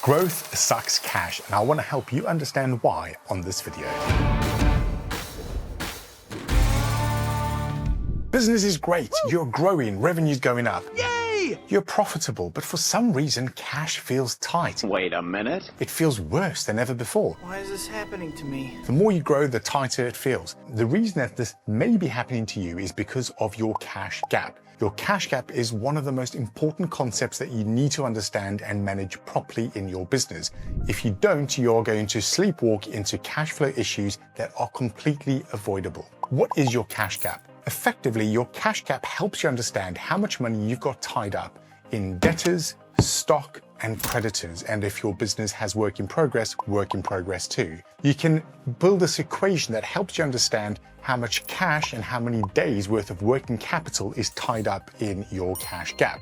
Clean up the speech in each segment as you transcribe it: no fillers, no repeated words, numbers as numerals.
Growth sucks cash, and I want to help you understand why on this video. Business is great. You're growing, revenue's going up. Yay! You're profitable, but for some reason, cash feels tight. Wait a minute. It feels worse than ever before. Why is this happening to me? The more you grow, the tighter it feels. The reason that this may be happening to you is because of your cash gap. Your cash gap is one of the most important concepts that you need to understand and manage properly in your business. If you don't, you're going to sleepwalk into cash flow issues that are completely avoidable. What is your cash gap? Effectively, your cash gap helps you understand how much money you've got tied up in debtors, stock, and creditors. And if your business has work in progress too. You can build this equation that helps you understand how much cash and how many days worth of working capital is tied up in your cash gap.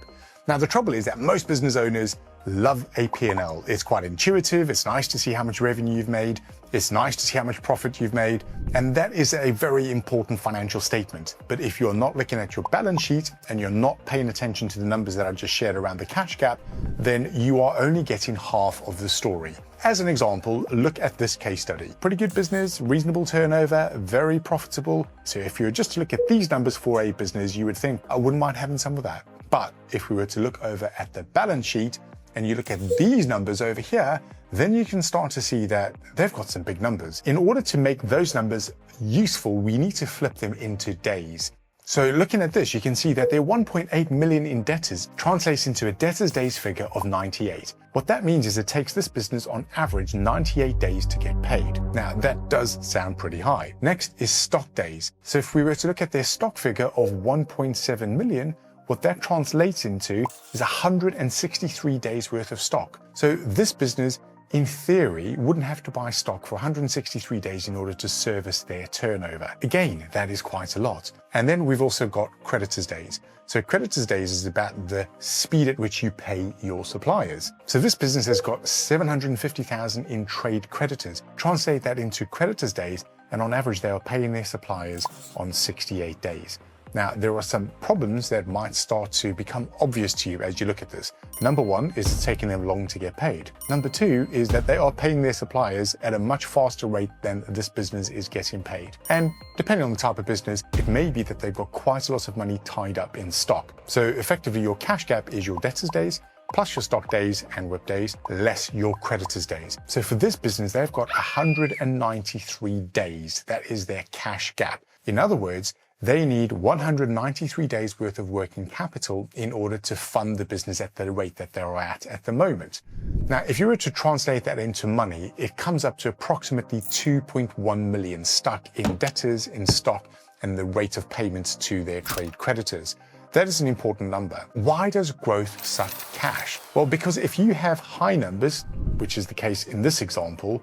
Now, the trouble is that most business owners love a P&L. It's quite intuitive. It's nice to see how much revenue you've made. It's nice to see how much profit you've made. And that is a very important financial statement. But if you're not looking at your balance sheet and you're not paying attention to the numbers that I just shared around the cash gap, then you are only getting half of the story. As an example, look at this case study. Pretty good business, reasonable turnover, very profitable. So if you were just to look at these numbers for a business, you would think, I wouldn't mind having some of that. But if we were to look over at the balance sheet and you look at these numbers over here, then you can start to see that they've got some big numbers. In order to make those numbers useful, we need to flip them into days. So looking at this, you can see that their 1.8 million in debtors translates into a debtors days figure of 98. What that means is it takes this business on average 98 days to get paid. Now that does sound pretty high. Next is stock days. So if we were to look at their stock figure of 1.7 million, what that translates into is 163 days worth of stock. So this business, in theory, wouldn't have to buy stock for 163 days in order to service their turnover. Again, that is quite a lot. And then we've also got creditors days. So creditors days is about the speed at which you pay your suppliers. So this business has got 750,000 in trade creditors. Translate that into creditors days, and on average, they are paying their suppliers on 68 days. Now, there are some problems that might start to become obvious to you as you look at this. Number one is it's taking them long to get paid. Number two is that they are paying their suppliers at a much faster rate than this business is getting paid. And depending on the type of business, it may be that they've got quite a lot of money tied up in stock. So effectively, your cash gap is your debtors days, plus your stock days and WIP days, less your creditors days. So for this business, they've got 193 days. That is their cash gap. In other words, they need 193 days worth of working capital in order to fund the business at the rate that they're at the moment. Now, if you were to translate that into money, it comes up to approximately 2.1 million stuck in debtors, in stock, and the rate of payments to their trade creditors. That is an important number. Why does growth suck cash? Well, because if you have high numbers, which is the case in this example,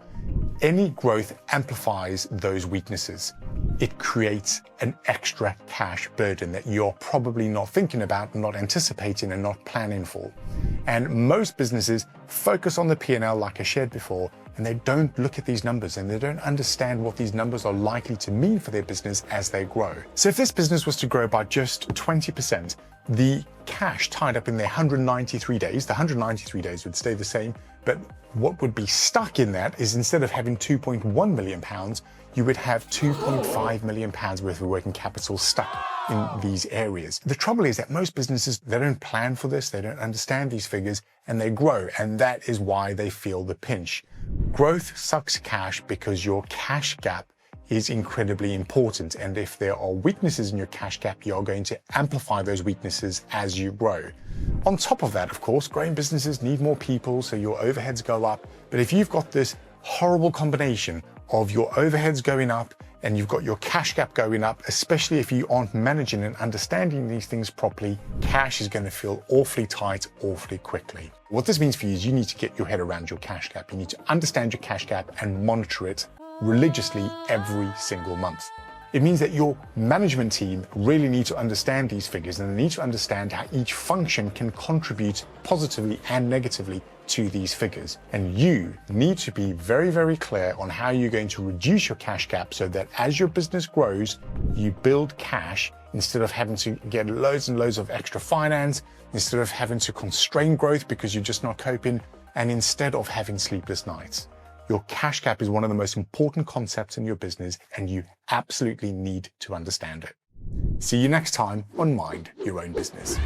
any growth amplifies those weaknesses. It creates an extra cash burden that you're probably not thinking about, not anticipating, and not planning for. And most businesses focus on the P&L like I shared before, and they don't look at these numbers and they don't understand what these numbers are likely to mean for their business as they grow. So if this business was to grow by just 20%, the cash tied up in their 193 days, the 193 days would stay the same, but what would be stuck in that is instead of having 2.1 million pounds, you would have 2.5 million pounds worth of working capital stuck in these areas. The trouble is that most businesses, they don't plan for this, they don't understand these figures, and they grow, and that is why they feel the pinch. Growth sucks cash because your cash gap is incredibly important, and if there are weaknesses in your cash gap, you're going to amplify those weaknesses as you grow. On top of that, of course, growing businesses need more people, so your overheads go up. But if you've got this horrible combination of your overheads going up and you've got your cash gap going up, especially if you aren't managing and understanding these things properly, cash is going to feel awfully tight awfully quickly. What this means for you is you need to get your head around your cash gap. You need to understand your cash gap and monitor it religiously every single month. It means that your management team really need to understand these figures, and they need to understand how each function can contribute positively and negatively to these figures. And you need to be very, very clear on how you're going to reduce your cash gap so that as your business grows, you build cash instead of having to get loads and loads of extra finance, instead of having to constrain growth because you're just not coping. and instead of having sleepless nights. Your cash gap is one of the most important concepts in your business, and you absolutely need to understand it. See you next time on Mind Your Own Business.